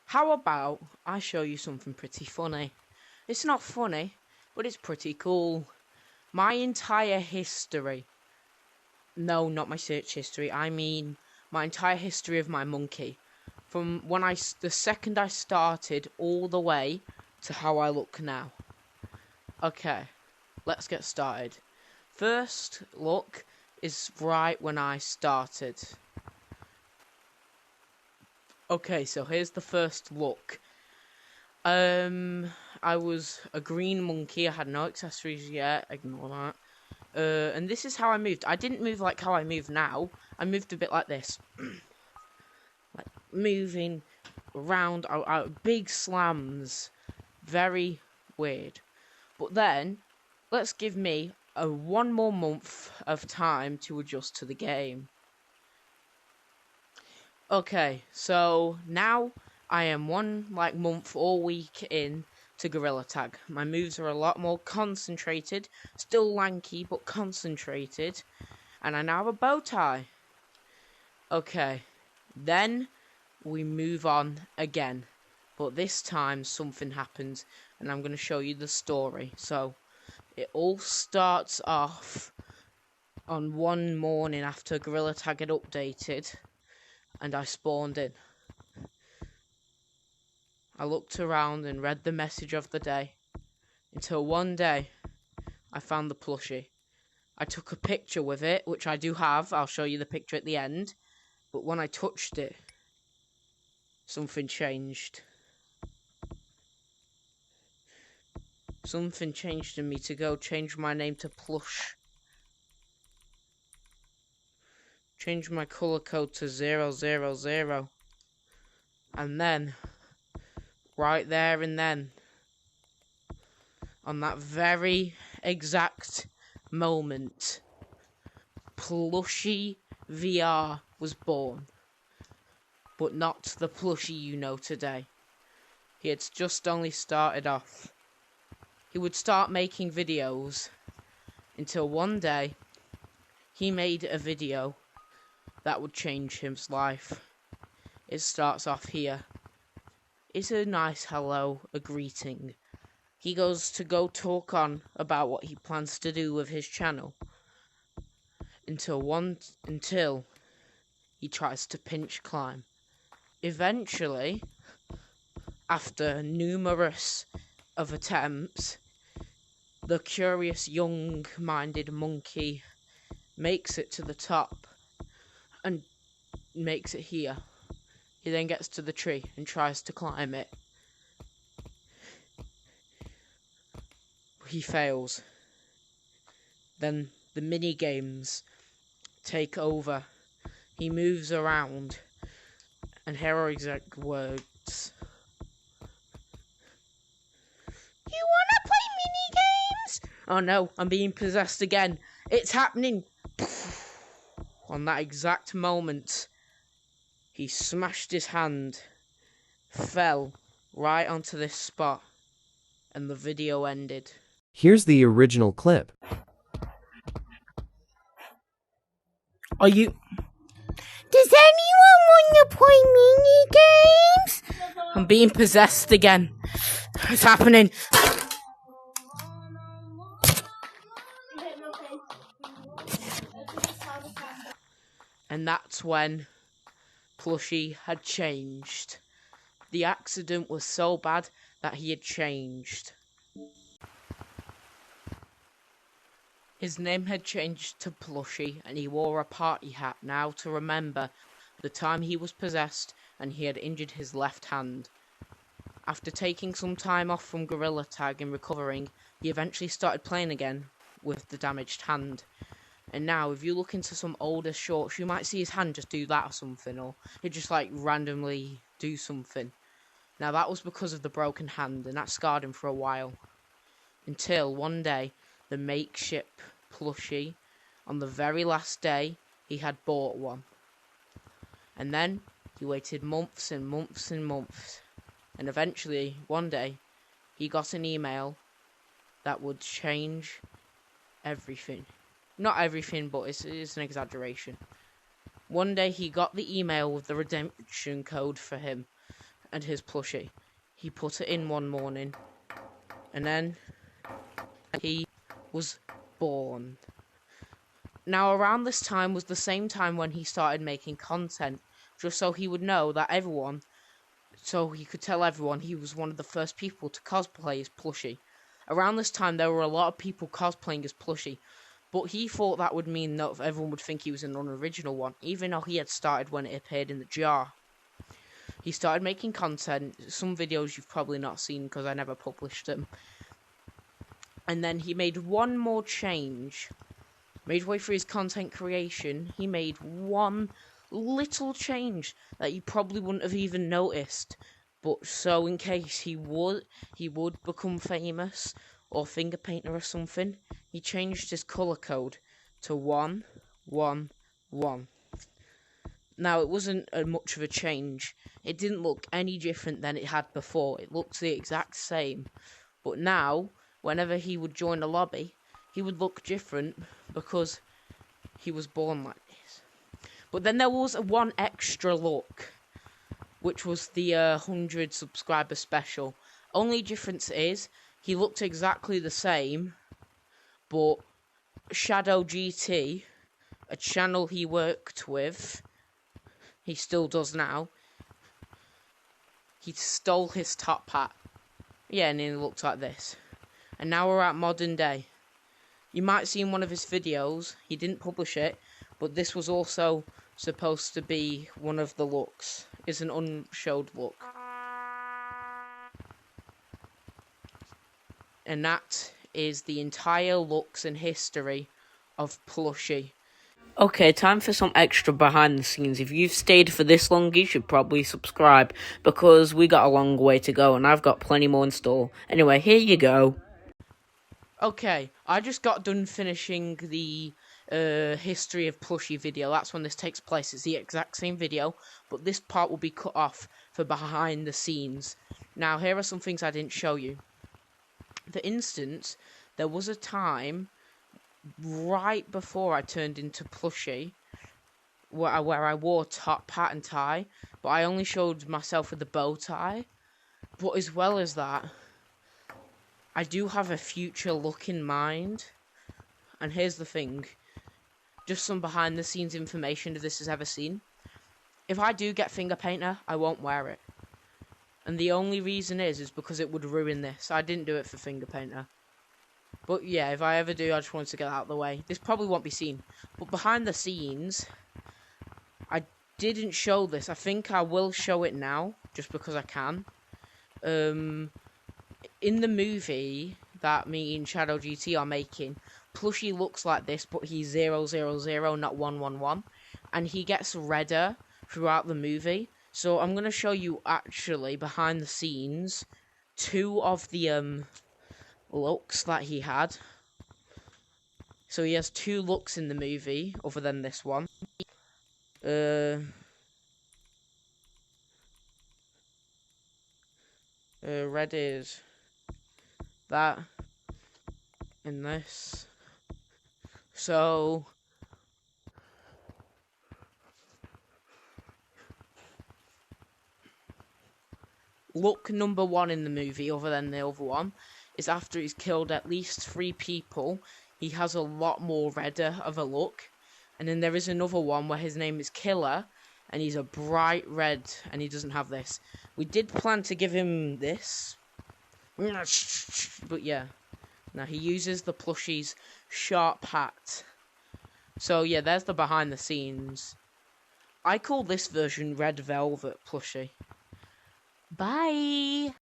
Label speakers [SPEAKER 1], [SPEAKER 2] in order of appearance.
[SPEAKER 1] How about I show you something pretty funny? It's not funny, but it's pretty cool. My entire history. No, not my search history. I mean my entire history of my monkey. From the second I started all the way to how I look now. Okay, let's get started. First look is right when I started. Okay, so here's the first look. I was a green monkey. I had no accessories yet. Ignore that. And this is how I moved. I didn't move like how I move now. I moved a bit like this. Like moving around out big slams. Very weird. But then, let's give me one more month of time to adjust to the game. Okay, so now I am one month or week in to Gorilla Tag. My moves are a lot more concentrated, still lanky but concentrated, and I now have a bow tie. Okay, then we move on again, but this time something happens, and I'm going to show you the story. So, it all starts off on one morning after Gorilla Tag had updated, and I spawned in. I looked around and read the message of the day, until one day, I found the plushie. I took a picture with it, which I do have. I'll show you the picture at the end. But when I touched it, something changed. Something changed in me to go change my name to Plush. Change my color code to 000. And then, right there and then, on that very exact moment, Plushie VR was born. But not the Plushie you know today. He had just only started off. He would start making videos until one day he made a video that would change his life. It starts off here. It's a nice hello, a greeting. He goes to go talk on about what he plans to do with his channel. Until he tries to pinch climb. Eventually, after numerous of attempts, the curious young-minded monkey makes it to the top and makes it here. He then gets to the tree and tries to climb it. He fails. Then the mini games take over. He moves around, and here are exact words. You wanna play mini games? Oh no, I'm being possessed again. It's happening. On that exact moment, he smashed his hand, fell right onto this spot, and the video ended.
[SPEAKER 2] Here's the original clip.
[SPEAKER 1] Are you...
[SPEAKER 3] Does anyone want to play mini games?
[SPEAKER 1] I'm being possessed again. It's happening. And that's when Plushie had changed. The accident was so bad that he had changed. His name had changed to Plushie, and he wore a party hat now to remember the time he was possessed and he had injured his left hand. After taking some time off from Gorilla Tag and recovering, he eventually started playing again with the damaged hand. And now, if you look into some older shorts, you might see his hand just do that or something, or he'd just randomly do something. Now that was because of the broken hand, and that scarred him for a while. Until one day, the makeshift plushie, on the very last day, he had bought one. And then, he waited months and months and months. And eventually, one day, he got an email that would change everything. Not everything, but it's an exaggeration. One day he got the email with the redemption code for him, and his plushie. He put it in one morning, and then he was born. Now, around this time was the same time when he started making content, just so he would know that everyone, so he could tell everyone he was one of the first people to cosplay as Plushie. Around this time, there were a lot of people cosplaying as Plushie, but he thought that would mean that everyone would think he was an unoriginal one, even though he had started when it appeared in the jar. He started making content, some videos you've probably not seen because I never published them. And then he made one more change. Midway through his content creation, he made one little change that you probably wouldn't have even noticed. But so in case he would become famous or finger painter or something, he changed his colour code to 111. Now, it wasn't much of a change. It didn't look any different than it had before. It looked the exact same. But now, whenever he would join a lobby, he would look different because he was born like this. But then there was one extra look, which was the 100 subscriber special. Only difference is, he looked exactly the same, but Shadow GT, a channel he worked with, he still does now, he stole his top hat. Yeah, and it looked like this. And now we're at modern day. You might see in one of his videos, he didn't publish it, but this was also supposed to be one of the looks. It's an unshowed look. And that is the entire looks and history of Plushie. Okay, time for some extra behind the scenes. If you've stayed for this long, you should probably subscribe, because we got a long way to go, and I've got plenty more in store. Anyway, here you go. Okay, I just got done finishing the history of Plushie video. That's when this takes place. It's the exact same video, but this part will be cut off for behind the scenes. Now, here are some things I didn't show you. For instance, there was a time right before I turned into Plushie where I wore top hat and tie, but I only showed myself with the bow tie. But as well as that, I do have a future look in mind. And here's the thing, just some behind the scenes information if this is ever seen. If I do get finger painter, I won't wear it. And the only reason is because it would ruin this. I didn't do it for finger painter. But yeah, if I ever do, I just wanted to get out of the way. This probably won't be seen. But behind the scenes, I didn't show this. I think I will show it now, just because I can. In the movie that me and Shadow GT are making, Plushie looks like this, but he's 000, not 111. And he gets redder throughout the movie. So I'm going to show you, actually, behind the scenes, two of the looks that he had. So he has two looks in the movie, other than this one. Red is that and this. So look number one in the movie, other than the other one, is after he's killed at least 3 people. He has a lot more redder of a look. And then there is another one where his name is Killer, and he's a bright red, and he doesn't have this. We did plan to give him this, but yeah. Now he uses the Plushie's sharp hat. So yeah, there's the behind the scenes. I call this version Red Velvet Plushie. Bye!